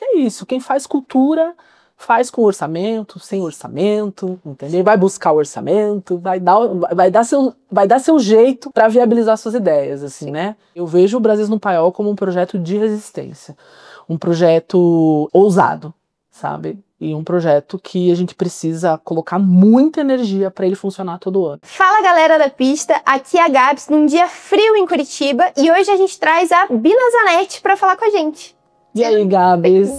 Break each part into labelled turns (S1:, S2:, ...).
S1: que é isso, quem faz cultura faz com orçamento, sem orçamento, entendeu? Vai buscar o orçamento, vai dar seu jeito para viabilizar suas ideias, assim, né? Eu vejo o Brasis no Paiol como um projeto de resistência, um projeto ousado, sabe? E um projeto que a gente precisa colocar muita energia para ele funcionar todo ano.
S2: Fala, galera da pista, aqui é a Gabs, num dia frio em Curitiba, e hoje a gente traz a Bina Zanetti para falar com a gente.
S1: E aí, Gabs?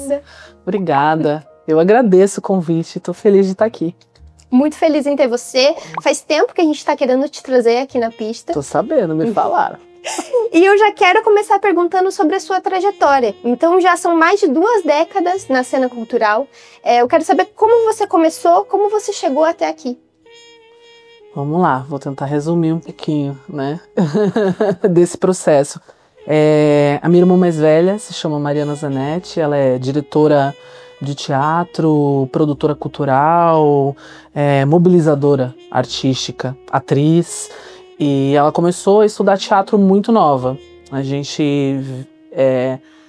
S1: Obrigada. Eu agradeço o convite, tô feliz de estar aqui.
S2: Muito feliz em ter você. Faz tempo que a gente tá querendo te trazer aqui na pista.
S1: Tô sabendo, me falaram.
S2: E eu já quero começar perguntando sobre a sua trajetória. Então já são mais de 2 décadas na cena cultural. Eu quero saber como você começou, como você chegou até aqui.
S1: Vamos lá, vou tentar resumir um pouquinho, né, desse processo. A minha irmã mais velha se chama Mariana Zanetti, ela é diretora de teatro, produtora cultural, mobilizadora artística, atriz, e ela começou a estudar teatro muito nova. A gente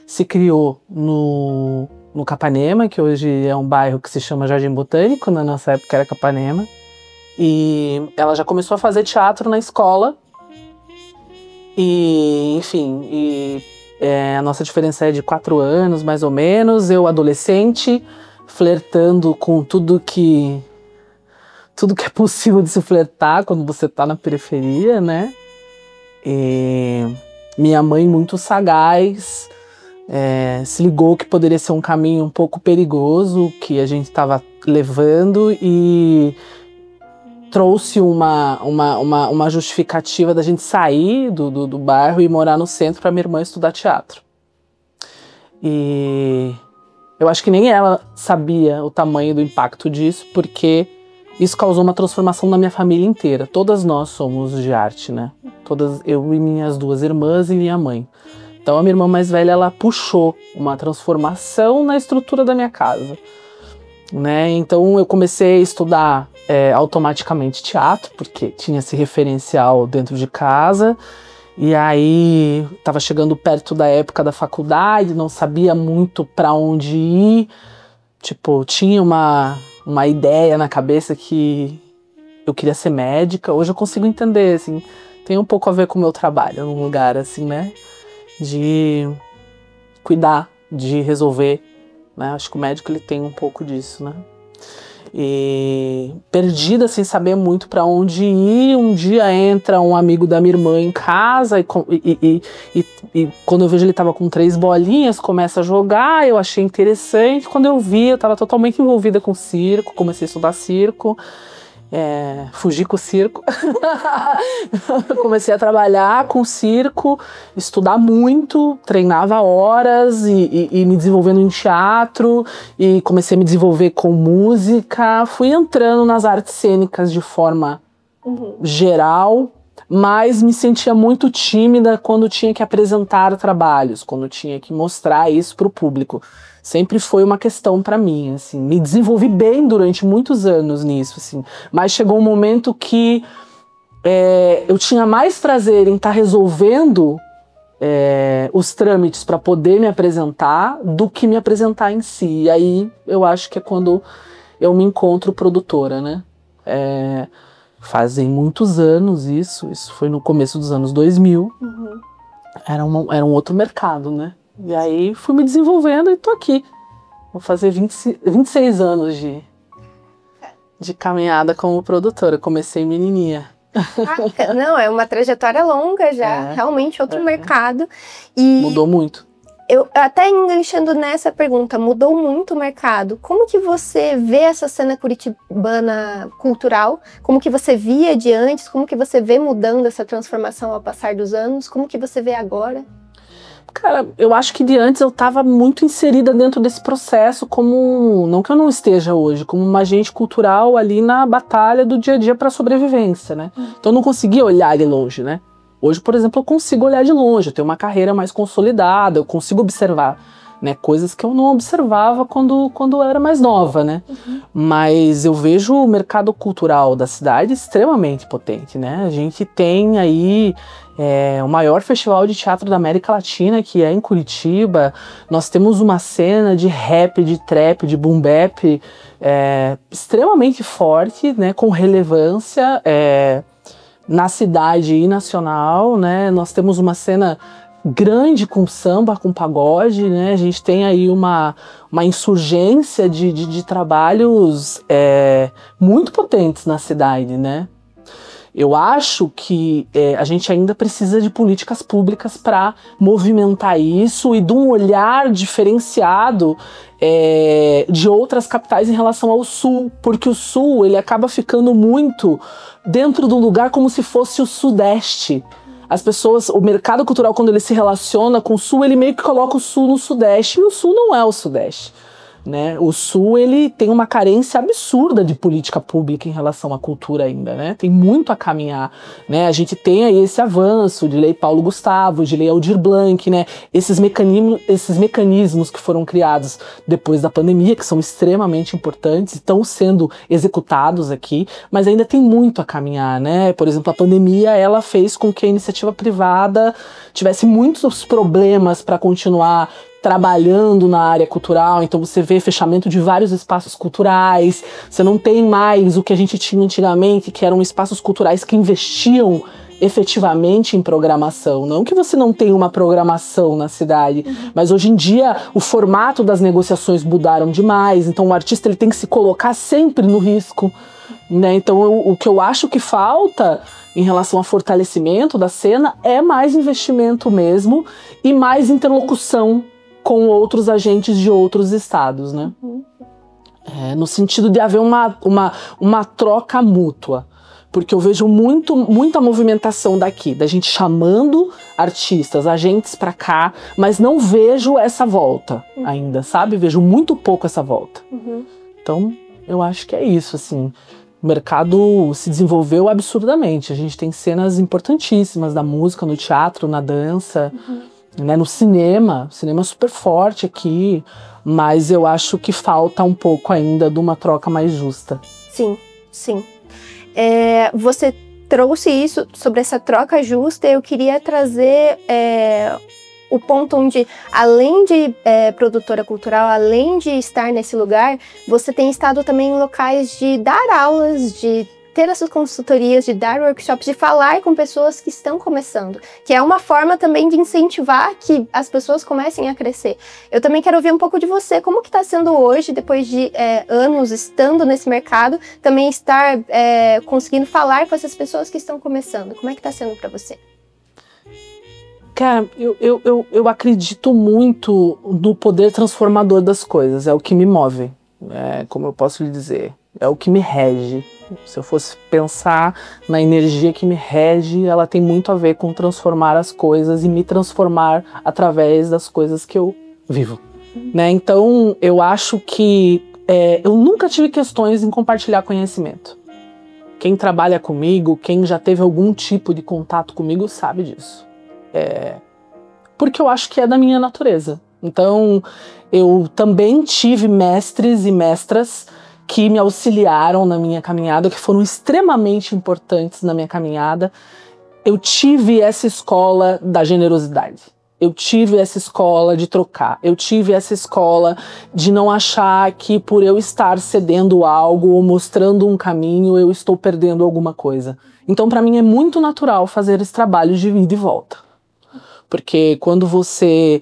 S1: se criou no Capanema, que hoje é um bairro que se chama Jardim Botânico, na nossa época era Capanema, e ela já começou a fazer teatro na escola, e enfim, a nossa diferença é de 4 anos, mais ou menos. Eu, adolescente, flertando com tudo que é possível de se flertar quando você tá na periferia, né? E minha mãe, muito sagaz, se ligou que poderia ser um caminho um pouco perigoso que a gente estava levando e trouxe uma justificativa da gente sair do bairro e morar no centro para minha irmã estudar teatro. E eu acho que nem ela sabia o tamanho do impacto disso, porque isso causou uma transformação na minha família inteira. Todas nós somos de arte, né? Todas, eu e minhas 2 irmãs e minha mãe. Então a minha irmã mais velha, ela puxou uma transformação na estrutura da minha casa, né? Então eu comecei a estudar automaticamente teatro, porque tinha esse referencial dentro de casa, e aí estava chegando perto da época da faculdade, não sabia muito para onde ir, tipo, tinha uma ideia na cabeça que eu queria ser médica. Hoje eu consigo entender, assim, tem um pouco a ver com o meu trabalho num lugar assim, né, de cuidar, de resolver, né, acho que o médico ele tem um pouco disso, né. E perdida, sem saber muito para onde ir, um dia entra um amigo da minha irmã em casa e quando eu vejo ele estava com 3 bolinhas, começa a jogar, eu achei interessante. Quando eu vi, eu estava totalmente envolvida com circo, comecei a estudar circo, fugi com o circo, comecei a trabalhar com circo, estudar muito, treinava horas e me desenvolvendo em teatro, e comecei a me desenvolver com música, fui entrando nas artes cênicas de forma geral, mas me sentia muito tímida quando tinha que apresentar trabalhos, quando tinha que mostrar isso para o público. Sempre foi uma questão para mim, assim, me desenvolvi bem durante muitos anos nisso, assim, mas chegou um momento que eu tinha mais prazer em estar resolvendo os trâmites para poder me apresentar do que me apresentar em si. E aí eu acho que é quando eu me encontro produtora, né? Fazem muitos anos isso foi no começo dos anos 2000, era um outro mercado, né? E aí fui me desenvolvendo e tô aqui. Vou fazer 26 anos de caminhada como produtora. Comecei menininha.
S2: Não, é uma trajetória longa já, realmente outro mercado. E
S1: mudou muito.
S2: Eu até enganchando nessa pergunta, mudou muito o mercado. Como que você vê essa cena curitibana cultural? Como que você via de antes? Como que você vê mudando essa transformação ao passar dos anos? Como que você vê agora?
S1: Cara, eu acho que de antes eu estava muito inserida dentro desse processo como, não que eu não esteja hoje, como uma agente cultural ali na batalha do dia a dia para a sobrevivência, né? Então eu não conseguia olhar de longe, né? Hoje, por exemplo, eu consigo olhar de longe, eu tenho uma carreira mais consolidada, eu consigo observar, né, coisas que eu não observava quando eu era mais nova, né? Mas eu vejo o mercado cultural da cidade extremamente potente, né? A gente tem aí o maior festival de teatro da América Latina, que é em Curitiba. Nós temos uma cena de rap, de trap, de boom bap extremamente forte, né, com relevância na cidade e nacional, né? Nós temos uma cena grande com samba, com pagode, né? A gente tem aí uma insurgência de trabalhos muito potentes na cidade, né? Eu acho que a gente ainda precisa de políticas públicas para movimentar isso e de um olhar diferenciado de outras capitais em relação ao Sul, porque o Sul ele acaba ficando muito dentro do lugar como se fosse o Sudeste. As pessoas, o mercado cultural, quando ele se relaciona com o Sul, ele meio que coloca o Sul no Sudeste, e o Sul não é o Sudeste, né? O Sul, ele tem uma carência absurda de política pública em relação à cultura ainda, né? Tem muito a caminhar, né? A gente tem aí esse avanço de lei Paulo Gustavo, de lei Aldir Blanc, né? Esses mecanismos que foram criados depois da pandemia, que são extremamente importantes, estão sendo executados aqui, mas ainda tem muito a caminhar, né? Por exemplo, a pandemia, ela fez com que a iniciativa privada tivesse muitos problemas para continuar trabalhando na área cultural. Então você vê fechamento de vários espaços culturais, você não tem mais o que a gente tinha antigamente, que eram espaços culturais que investiam efetivamente em programação. Não que você não tenha uma programação na cidade, mas hoje em dia o formato das negociações mudaram demais, então o artista ele tem que se colocar sempre no risco, né? Então o que eu acho que falta em relação ao fortalecimento da cena é mais investimento mesmo e mais interlocução com outros agentes de outros estados, né? No sentido de haver uma troca mútua. Porque eu vejo muita movimentação daqui, da gente chamando artistas, agentes pra cá, mas não vejo essa volta ainda, sabe? Vejo muito pouco essa volta. Então, eu acho que é isso, assim. O mercado se desenvolveu absurdamente. A gente tem cenas importantíssimas da música, no teatro, na dança, né, no cinema. O cinema é super forte aqui, mas eu acho que falta um pouco ainda de uma troca mais justa.
S2: Sim, sim. Você trouxe isso sobre essa troca justa. Eu queria trazer o ponto onde, além de produtora cultural, além de estar nesse lugar, você tem estado também em locais de dar aulas, de ter essas consultorias, de dar workshops, de falar com pessoas que estão começando, que é uma forma também de incentivar que as pessoas comecem a crescer. Eu também quero ouvir um pouco de você, como que está sendo hoje, depois de anos estando nesse mercado, também estar conseguindo falar com essas pessoas que estão começando. Como é que está sendo para você?
S1: Cara, eu acredito muito no poder transformador das coisas, é o que me move, como eu posso lhe dizer, é o que me rege. Se eu fosse pensar na energia que me rege, ela tem muito a ver com transformar as coisas e me transformar através das coisas que eu vivo, né? Então, eu acho que eu nunca tive questões em compartilhar conhecimento. Quem trabalha comigo, quem já teve algum tipo de contato comigo, sabe disso. Porque eu acho que é da minha natureza. Então, eu também tive mestres e mestras que me auxiliaram na minha caminhada, que foram extremamente importantes na minha caminhada. Eu tive essa escola da generosidade. Eu tive essa escola de trocar. Eu tive essa escola de não achar que por eu estar cedendo algo ou mostrando um caminho, eu estou perdendo alguma coisa. Então, para mim, é muito natural fazer esse trabalho de ida e volta. Porque quando você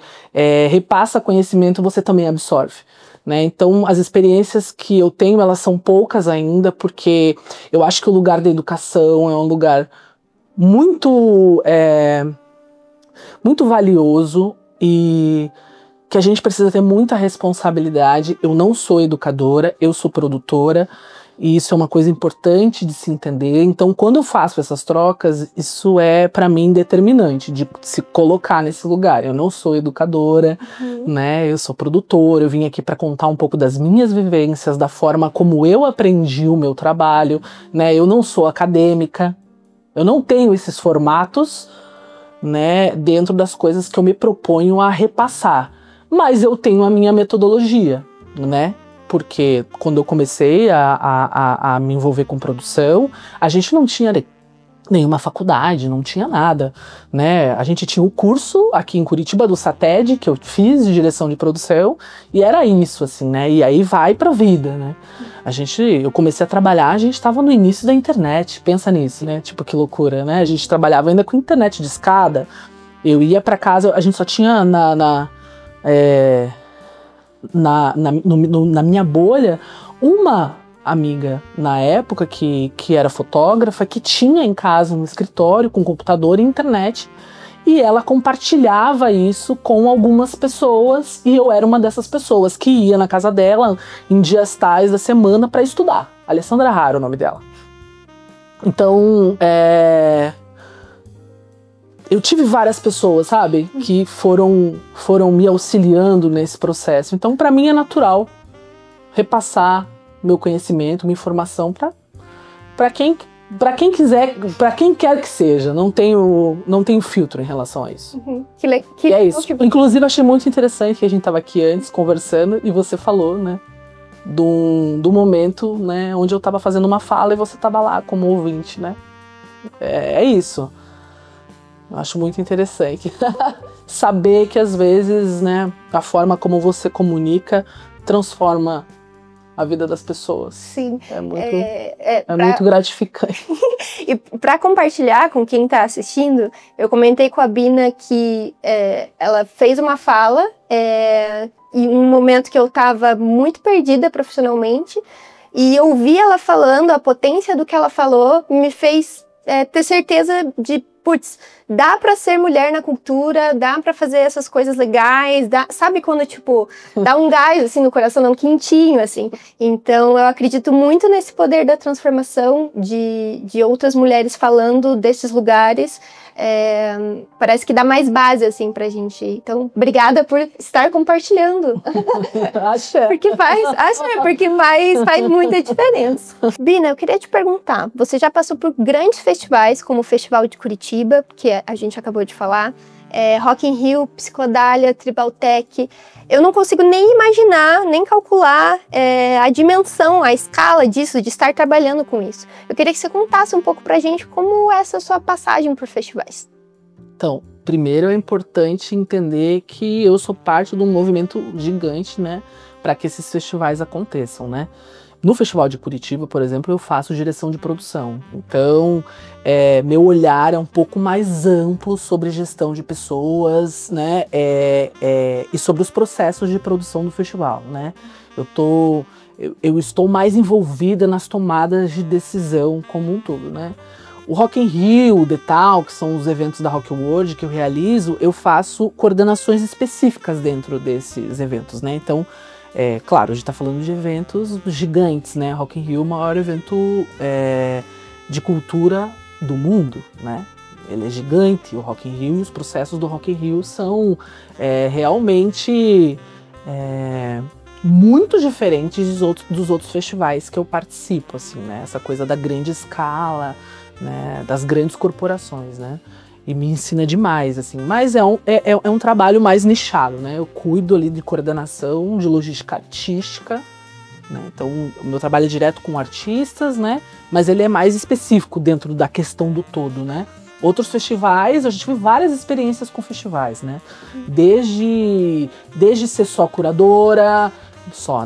S1: repassa conhecimento, você também absorve. Né? Então, as experiências que eu tenho, elas são poucas ainda, porque eu acho que o lugar da educação é um lugar muito valioso e que a gente precisa ter muita responsabilidade. Eu não sou educadora, eu sou produtora, e isso é uma coisa importante de se entender. Então, quando eu faço essas trocas, isso é, para mim, determinante de se colocar nesse lugar. Eu não sou educadora, né? Eu sou produtora. Eu vim aqui para contar um pouco das minhas vivências, da forma como eu aprendi o meu trabalho, né? Eu não sou acadêmica. Eu não tenho esses formatos, né, dentro das coisas que eu me proponho a repassar. Mas eu tenho a minha metodologia, né? Porque quando eu comecei a me envolver com produção, a gente não tinha nenhuma faculdade, não tinha nada, né? A gente tinha o curso aqui em Curitiba do SATED, que eu fiz de direção de produção, e era isso, assim, né? E aí vai pra vida, né? Eu comecei a trabalhar, a gente estava no início da internet, pensa nisso, né? Tipo, que loucura, né? A gente trabalhava ainda com internet de escada, eu ia pra casa, a gente só tinha na minha bolha uma amiga na época que era fotógrafa, que tinha em casa um escritório com computador e internet, e ela compartilhava isso com algumas pessoas, e eu era uma dessas pessoas que ia na casa dela em dias tais da semana para estudar. Alessandra Raro, o nome dela. Então, eu tive várias pessoas, sabe, que foram me auxiliando nesse processo. Então, para mim é natural repassar meu conhecimento, minha informação para quem quiser, para quem quer que seja. Não tenho filtro em relação a isso. E é isso. Inclusive, achei muito interessante que a gente estava aqui antes conversando e você falou, né, do momento, né, onde eu estava fazendo uma fala e você estava lá como ouvinte, né? É isso. Eu acho muito interessante saber que às vezes, né, a forma como você comunica transforma a vida das pessoas.
S2: Sim.
S1: É muito gratificante.
S2: E para compartilhar com quem está assistindo, eu comentei com a Bina que ela fez uma fala em um momento que eu estava muito perdida profissionalmente, e ouvir ela falando, a potência do que ela falou me fez ter certeza de, putz, dá pra ser mulher na cultura, dá pra fazer essas coisas legais, sabe quando, tipo, dá um gás, assim, no coração, dá um quentinho, assim. Então, eu acredito muito nesse poder da transformação de outras mulheres falando desses lugares. Parece que dá mais base, assim, pra gente. Então, obrigada por estar compartilhando.
S1: Acha?
S2: Porque faz muita diferença. Bina, eu queria te perguntar, você já passou por grandes festivais, como o Festival de Curitiba, que a gente acabou de falar, Rock in Rio, Psicodália, Tribaltech. Eu não consigo nem imaginar, nem calcular a dimensão, a escala disso, de estar trabalhando com isso. Eu queria que você contasse um pouco pra gente como é essa sua passagem por festivais.
S1: Então, primeiro é importante entender que eu sou parte de um movimento gigante, né, para que esses festivais aconteçam, né? No Festival de Curitiba, por exemplo, eu faço direção de produção. Então, meu olhar é um pouco mais amplo sobre gestão de pessoas, né? E sobre os processos de produção do festival, né? Eu estou mais envolvida nas tomadas de decisão como um todo, né? O Rock in Rio, The Talk, que são os eventos da Rock World que eu realizo, eu faço coordenações específicas dentro desses eventos, né? Então, claro, a gente está falando de eventos gigantes, né? Rock in Rio, o maior evento de cultura do mundo, né? Ele é gigante, o Rock in Rio, e os processos do Rock in Rio são realmente muito diferentes dos outros festivais que eu participo, assim, né? Essa coisa da grande escala, né? Das grandes corporações, né? E me ensina demais, assim. Mas é um trabalho mais nichado, né? Eu cuido ali de coordenação, de logística artística, né? Então, o meu trabalho é direto com artistas, né? Mas ele é mais específico dentro da questão do todo, né? Outros festivais, eu já tive várias experiências com festivais, né? Desde ser só curadora,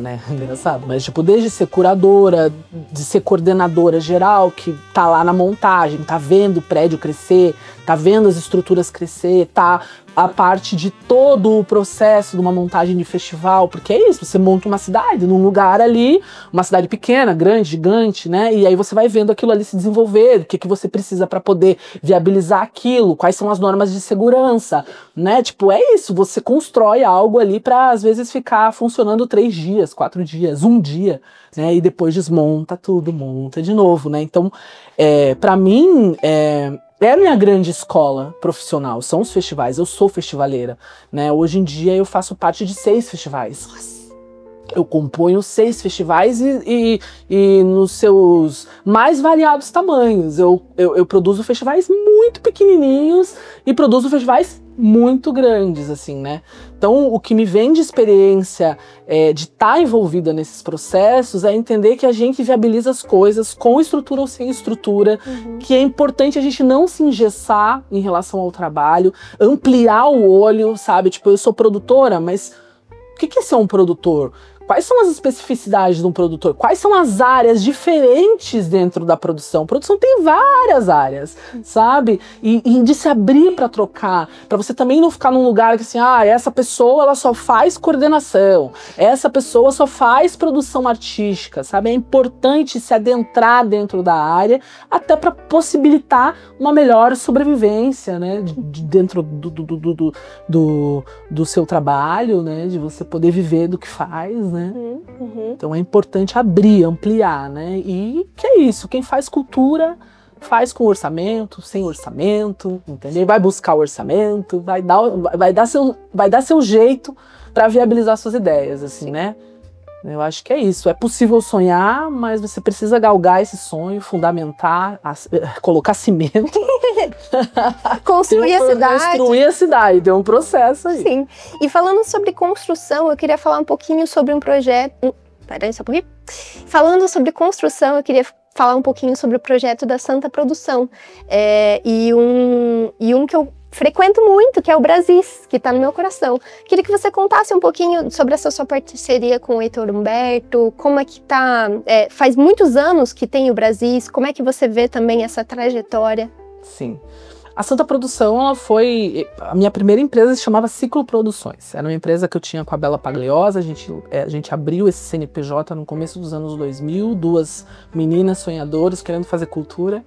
S1: né? Engraçado, mas tipo, desde ser curadora, de ser coordenadora geral, que tá lá na montagem, tá vendo o prédio crescer, tá vendo as estruturas crescer, tá a parte de todo o processo de uma montagem de festival, porque é isso, você monta uma cidade num lugar ali, uma cidade pequena, grande, gigante, né? E aí você vai vendo aquilo ali se desenvolver, o que você precisa para poder viabilizar aquilo, quais são as normas de segurança, né? Tipo, é isso, você constrói algo ali para às vezes ficar funcionando 3 dias, 4 dias, 1 dia, né? E depois desmonta tudo, monta de novo, né? Então, para mim, é a minha grande escola profissional, são os festivais, eu sou festivaleira, né? Hoje em dia eu faço parte de 6 festivais. Eu componho 6 festivais e nos seus mais variados tamanhos. Eu produzo festivais muito pequenininhos e produzo festivais muito grandes, assim, né? Então, o que me vem de experiência de estar envolvida nesses processos é entender que a gente viabiliza as coisas com estrutura ou sem estrutura, que é importante a gente não se engessar em relação ao trabalho, ampliar o olho, sabe? Tipo, eu sou produtora, mas o que é ser um produtor? Quais são as especificidades de um produtor? Quais são as áreas diferentes dentro da produção? A produção tem várias áreas, sabe? E de se abrir para trocar, para você também não ficar num lugar que assim, essa pessoa ela só faz coordenação, essa pessoa só faz produção artística, sabe? É importante se adentrar dentro da área, até para possibilitar uma melhor sobrevivência, né? Dentro do seu trabalho, né? De você poder viver do que faz, né? Então é importante abrir, ampliar, né? E que é isso, quem faz cultura faz com orçamento, sem orçamento, entendeu? Vai buscar o orçamento, vai dar seu jeito para viabilizar suas ideias, assim, né? Eu acho que é isso. É possível sonhar, mas você precisa galgar esse sonho, fundamentar, colocar cimento.
S2: Construir a cidade.
S1: Construir a cidade, tem um processo aí.
S2: Sim. E falando sobre construção, eu queria falar um pouquinho sobre um projeto... Peraí, só um pouquinho. Falando sobre construção, eu queria falar um pouquinho sobre o projeto da Santa Produção. E um que eu frequento muito, que é o Brasis, que está no meu coração. Queria que você contasse um pouquinho sobre essa sua parceria com o Heitor Humberto, como é que tá... faz muitos anos que tem o Brasis, como é que você vê também essa trajetória?
S1: Sim. A Santa Produção, ela foi... A minha primeira empresa se chamava Ciclo Produções. Era uma empresa que eu tinha com a Bela Pagliosa. A gente abriu esse CNPJ no começo dos anos 2000, 2 meninas sonhadoras querendo fazer cultura.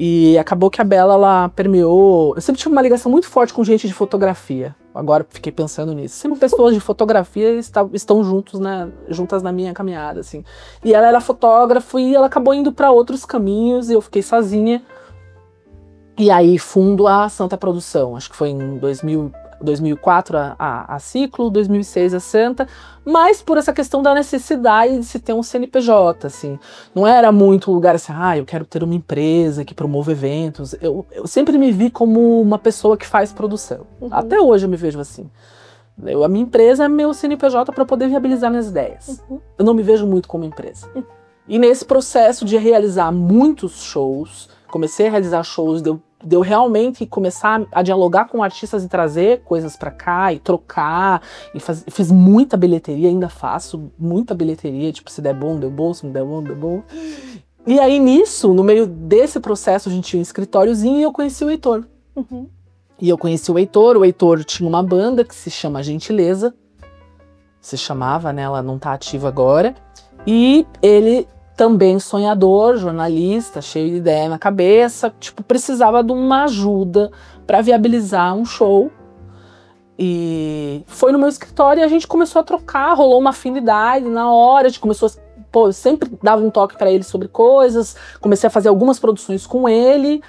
S1: E acabou que a Bela, ela permeou... Eu sempre tive uma ligação muito forte com gente de fotografia. Agora fiquei pensando nisso. Sempre pessoas de fotografia estão juntas na minha caminhada, assim. E ela era fotógrafa e ela acabou indo para outros caminhos e eu fiquei sozinha. E aí fundo a Santa Produção. Acho que foi em 2004 a Ciclo, 2006 a Santa, mas por essa questão da necessidade de se ter um CNPJ, assim. Não era muito um lugar assim, eu quero ter uma empresa que promova eventos. Eu sempre me vi como uma pessoa que faz produção. Até hoje eu me vejo assim. A minha empresa é meu CNPJ para poder viabilizar minhas ideias. Eu não me vejo muito como empresa. E nesse processo de realizar muitos shows, comecei a realizar shows, deu realmente começar a dialogar com artistas e trazer coisas pra cá e trocar, fiz muita bilheteria, ainda faço muita bilheteria, tipo, se der bom, deu bom, se não der bom, deu bom. E aí nisso, no meio desse processo, a gente tinha um escritóriozinho e eu conheci o Heitor. E eu conheci o Heitor tinha uma banda que se chama Gentileza, se chamava, né, ela não tá ativa agora, e ele... também sonhador, jornalista, cheio de ideia na cabeça, tipo, precisava de uma ajuda para viabilizar um show. E foi no meu escritório e a gente começou a trocar, rolou uma afinidade na hora, a gente começou a... eu sempre dava um toque para ele sobre coisas, comecei a fazer algumas produções com ele,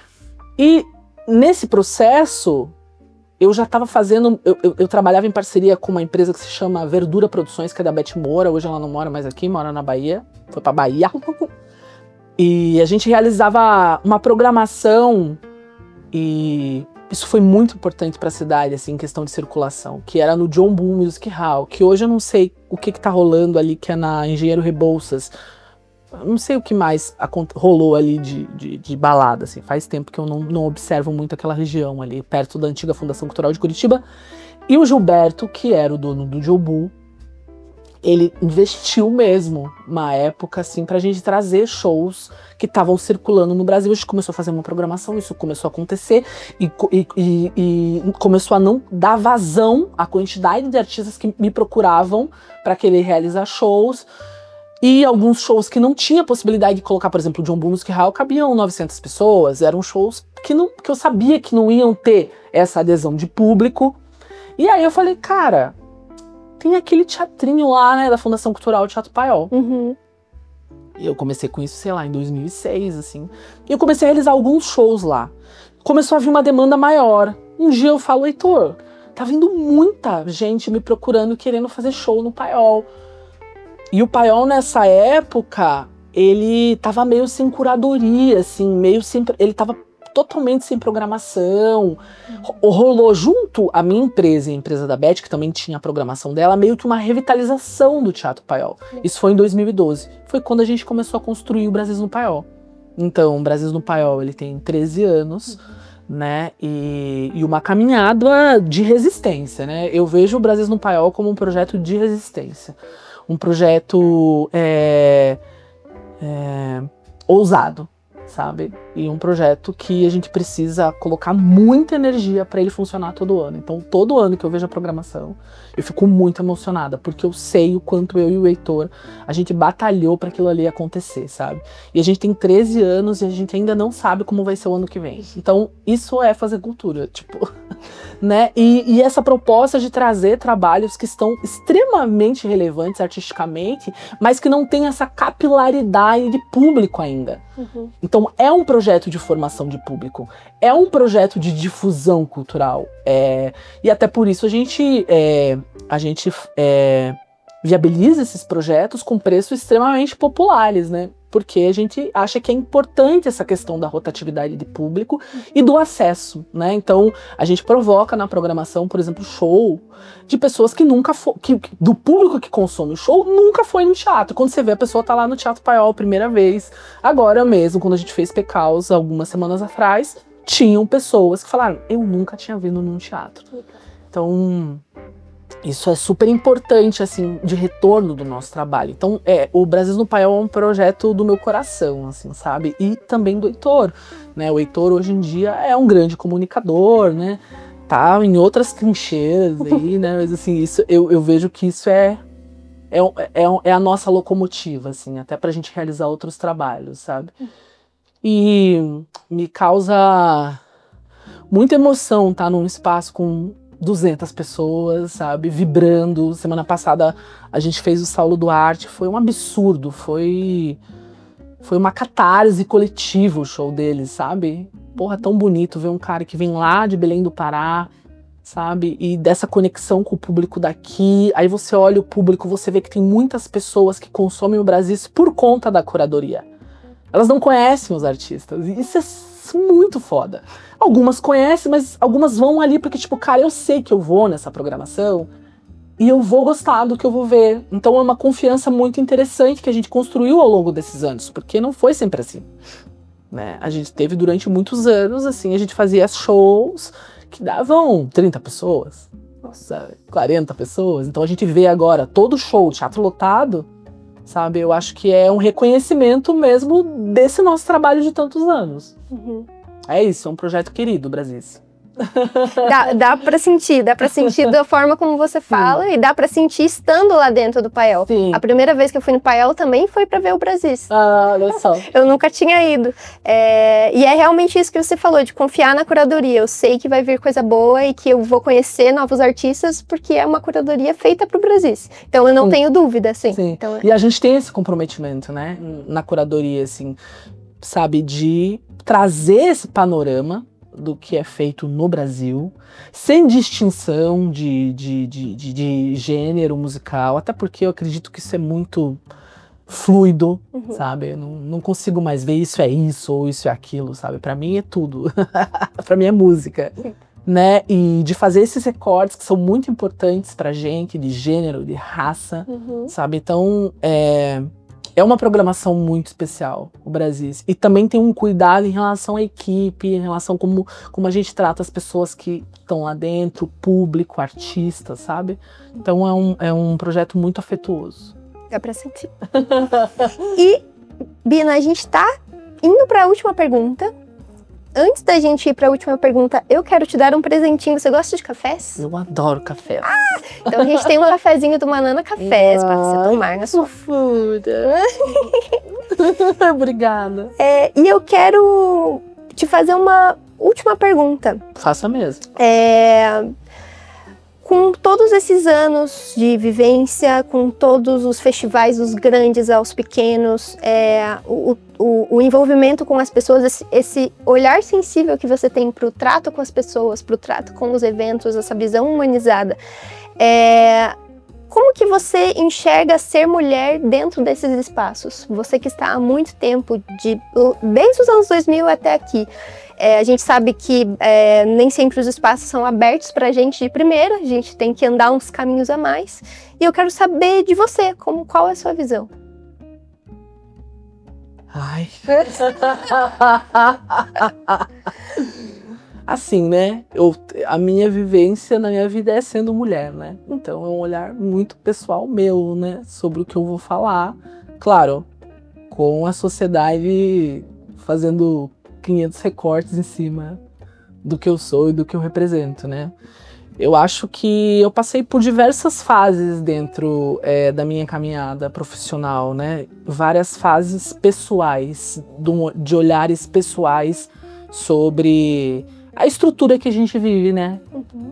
S1: e nesse processo... eu já estava fazendo, eu trabalhava em parceria com uma empresa que se chama Verdura Produções, que é da Beth Moura, hoje ela não mora mais aqui, mora na Bahia, foi pra Bahia. E a gente realizava uma programação, e isso foi muito importante para a cidade, assim, em questão de circulação, que era no John Bull Music Hall, que hoje eu não sei o que tá rolando ali, que é na Engenheiro Rebouças. Não sei o que mais rolou ali de balada, assim. Faz tempo que eu não observo muito aquela região ali, perto da antiga Fundação Cultural de Curitiba. E o Gilberto, que era o dono do Jobu, ele investiu mesmo, uma época, assim, pra gente trazer shows que estavam circulando no Brasil. A gente começou a fazer uma programação, isso começou a acontecer e começou a não dar vazão à quantidade de artistas que me procuravam para querer realizar shows. E alguns shows que não tinha possibilidade de colocar, por exemplo, o John Bull Music Hall, cabiam 900 pessoas, eram shows que eu sabia que não iam ter essa adesão de público. E aí eu falei, cara, tem aquele teatrinho lá, né, da Fundação Cultural Teatro Paiol. E eu comecei com isso, sei lá, em 2006, assim. E eu comecei a realizar alguns shows lá. Começou a vir uma demanda maior. Um dia eu falo, Heitor, tá vindo muita gente me procurando, querendo fazer show no Paiol. E o Paiol, nessa época, ele tava meio sem curadoria, assim, ele tava totalmente sem programação. Rolou junto à minha empresa e a empresa da Beth, que também tinha a programação dela, meio que uma revitalização do Teatro Paiol. Isso foi em 2012. Foi quando a gente começou a construir o Brasis no Paiol. Então, o Brasis no Paiol, ele tem 13 anos, né? E uma caminhada de resistência, né? Eu vejo o Brasis no Paiol como um projeto de resistência. Um projeto ousado, sabe? E um projeto que a gente precisa colocar muita energia para ele funcionar todo ano. Então, todo ano que eu vejo a programação, eu fico muito emocionada, porque eu sei o quanto eu e o Heitor, a gente batalhou para aquilo ali acontecer, sabe? E a gente tem 13 anos e a gente ainda não sabe como vai ser o ano que vem. Então, isso é fazer cultura, tipo, né? E essa proposta de trazer trabalhos que estão extremamente relevantes artisticamente, mas que não tem essa capilaridade de público ainda. Então, é um projeto de formação de público, é um projeto de difusão cultural. E até por isso a gente viabiliza esses projetos com preços extremamente populares, né? Porque a gente acha que é importante essa questão da rotatividade de público e do acesso, né? Então, a gente provoca na programação, por exemplo, show de pessoas que nunca do público que consome o show, nunca foi no teatro. Quando você vê, a pessoa tá lá no Teatro Paiol a primeira vez. Agora mesmo, quando a gente fez Pecaus, algumas semanas atrás, tinham pessoas que falaram, eu nunca tinha vindo num teatro. Então, isso é super importante, assim, de retorno do nosso trabalho. Então, o Brasis no Paiol é um projeto do meu coração, assim, sabe? E também do Heitor, né? O Heitor, hoje em dia, é um grande comunicador, né? Tá em outras trincheiras aí, né? Mas, assim, isso, eu vejo que isso é a nossa locomotiva, assim, até pra gente realizar outros trabalhos, sabe? E me causa muita emoção estar num espaço com 200 pessoas, sabe, vibrando. Semana passada a gente fez o Saulo Duarte, foi um absurdo, foi uma catarse coletiva o show deles, sabe? Porra, tão bonito ver um cara que vem lá de Belém do Pará, sabe, e dessa conexão com o público daqui. Aí você olha o público, você vê que tem muitas pessoas que consomem o Brasis por conta da curadoria. Elas não conhecem os artistas, e isso é muito foda. Algumas conhecem, mas algumas vão ali porque, tipo, cara, eu sei que eu vou nessa programação e eu vou gostar do que eu vou ver. Então é uma confiança muito interessante que a gente construiu ao longo desses anos, porque não foi sempre assim, né? A gente teve durante muitos anos, assim, a gente fazia shows que davam 30 pessoas, nossa, 40 pessoas. Então a gente vê agora todo show, teatro lotado, sabe? Eu acho que é um reconhecimento mesmo desse nosso trabalho de tantos anos. É isso, é um projeto querido, Brasis.
S2: Dá pra sentir da forma como você fala, e dá pra sentir estando lá dentro do Paiol.
S1: Sim.
S2: A primeira vez que eu fui no Paiol também foi pra ver o Brasis.
S1: Ah, olha só.
S2: Eu nunca tinha ido. E é realmente isso que você falou, de confiar na curadoria. Eu sei que vai vir coisa boa e que eu vou conhecer novos artistas, porque é uma curadoria feita pro Brasis. Então eu não tenho dúvida, assim.
S1: Sim.
S2: Então,
S1: E a gente tem esse comprometimento, né, na curadoria, assim, sabe, de trazer esse panorama do que é feito no Brasil, sem distinção de gênero musical, até porque eu acredito que isso é muito fluido, sabe? Eu não consigo mais ver isso é isso ou isso é aquilo, sabe? Pra mim é tudo. Pra mim é música. Né? E de fazer esses recortes que são muito importantes pra gente, de gênero, de raça, sabe? Então, é uma programação muito especial, o Brasis. E também tem um cuidado em relação à equipe, em relação como a gente trata as pessoas que estão lá dentro, público, artistas, sabe? Então é um projeto muito afetuoso.
S2: Dá pra sentir. E, Bina, a gente tá indo pra última pergunta. Antes da gente ir para a última pergunta, eu quero te dar um presentinho. Você gosta de cafés?
S1: Eu adoro café.
S2: Então a gente tem um cafezinho do Manana Cafés para você tomar na sua
S1: foda. Obrigada.
S2: E eu quero te fazer uma última pergunta.
S1: Faça mesmo.
S2: Com todos esses anos de vivência, com todos os festivais, dos grandes aos pequenos, o envolvimento com as pessoas, esse olhar sensível que você tem para o trato com as pessoas, para o trato com os eventos, essa visão humanizada, Como que você enxerga ser mulher dentro desses espaços? Você que está há muito tempo, desde os anos 2000 até aqui. A gente sabe que nem sempre os espaços são abertos para a gente de primeira, a gente tem que andar uns caminhos a mais. E eu quero saber de você, qual é a sua visão?
S1: Ai. Assim, né? A minha vivência na minha vida é sendo mulher, né? Então é um olhar muito pessoal meu, né? Sobre o que eu vou falar. Claro, com a sociedade fazendo 500 recortes em cima do que eu sou e do que eu represento, né? Eu acho que eu passei por diversas fases dentro da minha caminhada profissional, né? Várias fases pessoais, de olhares pessoais sobre a estrutura que a gente vive, né?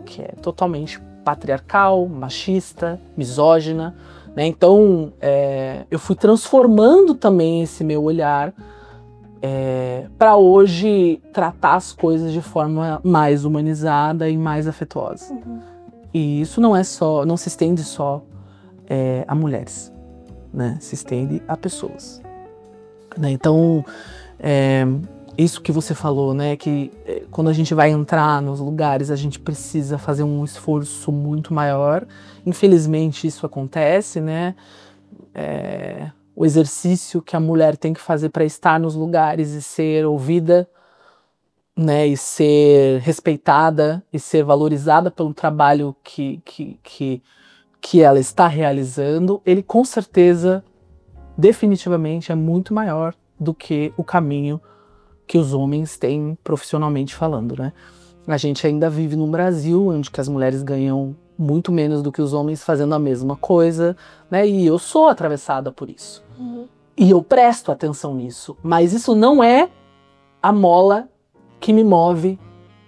S1: Que é totalmente patriarcal, machista, misógina, né? Então, eu fui transformando também esse meu olhar para hoje tratar as coisas de forma mais humanizada e mais afetuosa. E isso não se estende só a mulheres, né? Se estende a pessoas, né? Então, isso que você falou, né? Que quando a gente vai entrar nos lugares, a gente precisa fazer um esforço muito maior. Infelizmente, isso acontece, né? O exercício que a mulher tem que fazer para estar nos lugares e ser ouvida, né, e ser respeitada e ser valorizada pelo trabalho que ela está realizando, ele com certeza, definitivamente, é muito maior do que o caminho que os homens têm profissionalmente falando, né? A gente ainda vive num Brasil onde que as mulheres ganham muito menos do que os homens fazendo a mesma coisa, né? E eu sou atravessada por isso. E eu presto atenção nisso. Mas isso não é a mola que me move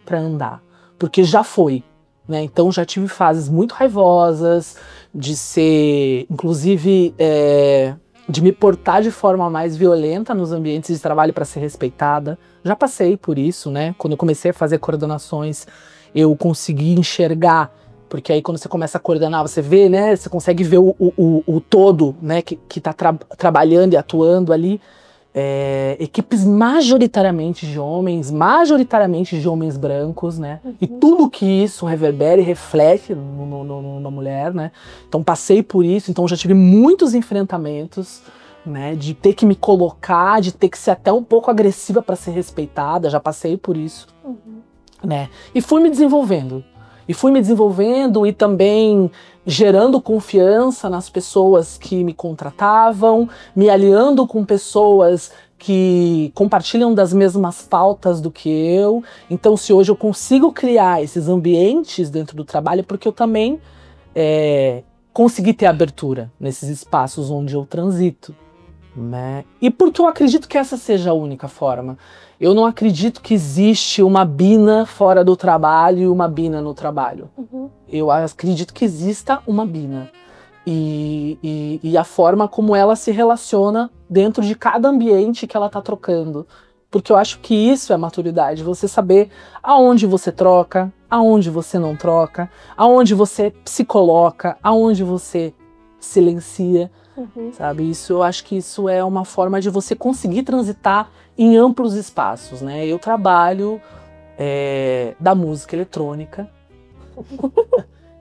S1: para andar. Porque já foi, né? Então já tive fases muito raivosas, de ser, inclusive, de me portar de forma mais violenta nos ambientes de trabalho para ser respeitada. Já passei por isso, né? Quando eu comecei a fazer coordenações, eu consegui enxergar. Porque aí quando você começa a coordenar, você vê, né? Você consegue ver o todo, né? Que tá trabalhando e atuando ali. Equipes majoritariamente de homens brancos, né? E tudo que isso reverbera e reflete na mulher, né? Então passei por isso, então já tive muitos enfrentamentos, né? De ter que me colocar, de ter que ser até um pouco agressiva para ser respeitada, já passei por isso, né? E fui me desenvolvendo. E também gerando confiança nas pessoas que me contratavam, me aliando com pessoas que compartilham das mesmas pautas do que eu. Então, se hoje eu consigo criar esses ambientes dentro do trabalho, porque eu também consegui ter abertura nesses espaços onde eu transito, né? E porque eu acredito que essa seja a única forma. Eu não acredito que existe uma Bina fora do trabalho e uma Bina no trabalho. Eu acredito que exista uma Bina. E a forma como ela se relaciona dentro de cada ambiente que ela está trocando. Porque eu acho que isso é maturidade. Você saber aonde você troca, aonde você não troca, aonde você se coloca, aonde você silencia. Sabe? Eu acho que isso é uma forma de você conseguir transitar em amplos espaços, né? Eu trabalho da música eletrônica,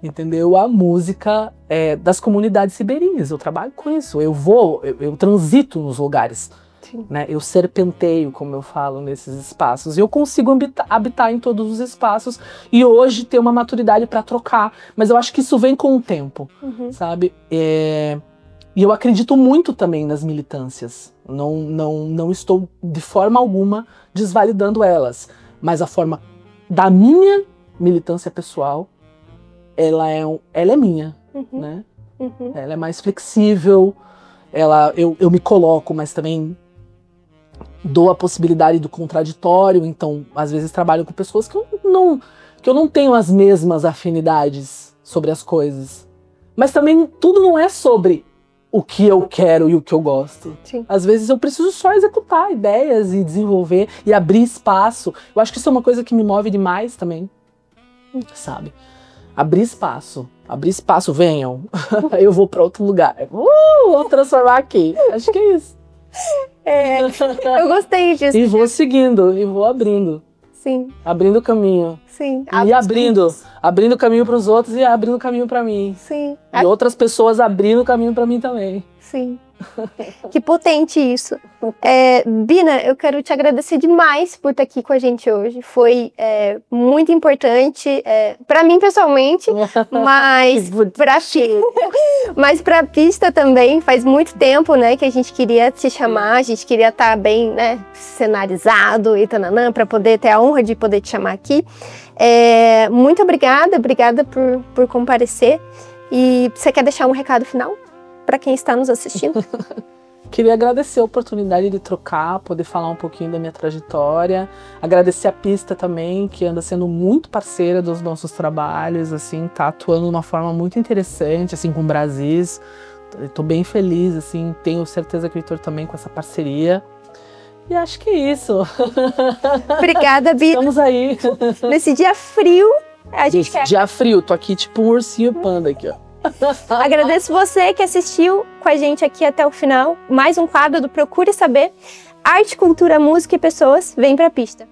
S1: entendeu? A música das comunidades ribeirinhas, eu trabalho com isso, eu transito nos lugares, né? Eu serpenteio, como eu falo, nesses espaços, e eu consigo habitar em todos os espaços e hoje ter uma maturidade para trocar, mas eu acho que isso vem com o tempo, sabe? E eu acredito muito também nas militâncias. Não estou de forma alguma desvalidando elas. Mas a forma da minha militância pessoal, ela é minha, né? Ela é mais flexível. Eu me coloco, mas também dou a possibilidade do contraditório. Então, às vezes trabalho com pessoas que eu não tenho as mesmas afinidades sobre as coisas. Mas também tudo não é sobre o que eu quero e o que eu gosto. Às vezes eu preciso só executar ideias e desenvolver e abrir espaço. Eu acho que isso é uma coisa que me move demais também, sabe? Abrir espaço. abrir espaço, venham. Eu vou para outro lugar. Vou transformar aqui. Acho que é isso.
S2: Eu gostei disso.
S1: E vou seguindo, e vou abrindo.
S2: Sim.
S1: Abrindo caminho.
S2: Sim.
S1: E abrindo caminho para os outros e abrindo caminho para mim.
S2: Sim.
S1: E outras pessoas abrindo caminho para mim também.
S2: Sim. Que potente isso. Bina, eu quero te agradecer demais por estar aqui com a gente hoje. Foi muito importante para mim pessoalmente, mas para a pista também. Faz muito tempo, né, que a gente queria te chamar, a gente queria estar bem, né, cenarizado e tananã, para poder ter a honra de poder te chamar aqui. Muito obrigada por comparecer. E você quer deixar um recado final para quem está nos assistindo?
S1: Queria agradecer a oportunidade de trocar, poder falar um pouquinho da minha trajetória, agradecer a pista também, que anda sendo muito parceira dos nossos trabalhos, assim, tá atuando de uma forma muito interessante, assim, com o Brasis. Estou bem feliz, assim, tenho certeza que o Heitor também com essa parceria. E acho que é isso.
S2: Obrigada, Bina.
S1: Estamos aí.
S2: Nesse dia frio, a gente quer...
S1: Dia frio, tô aqui tipo um ursinho panda aqui, ó.
S2: Agradeço você que assistiu com a gente aqui até o final. Mais um quadro do Procure Saber. Arte, cultura, música e pessoas. Vem pra pista.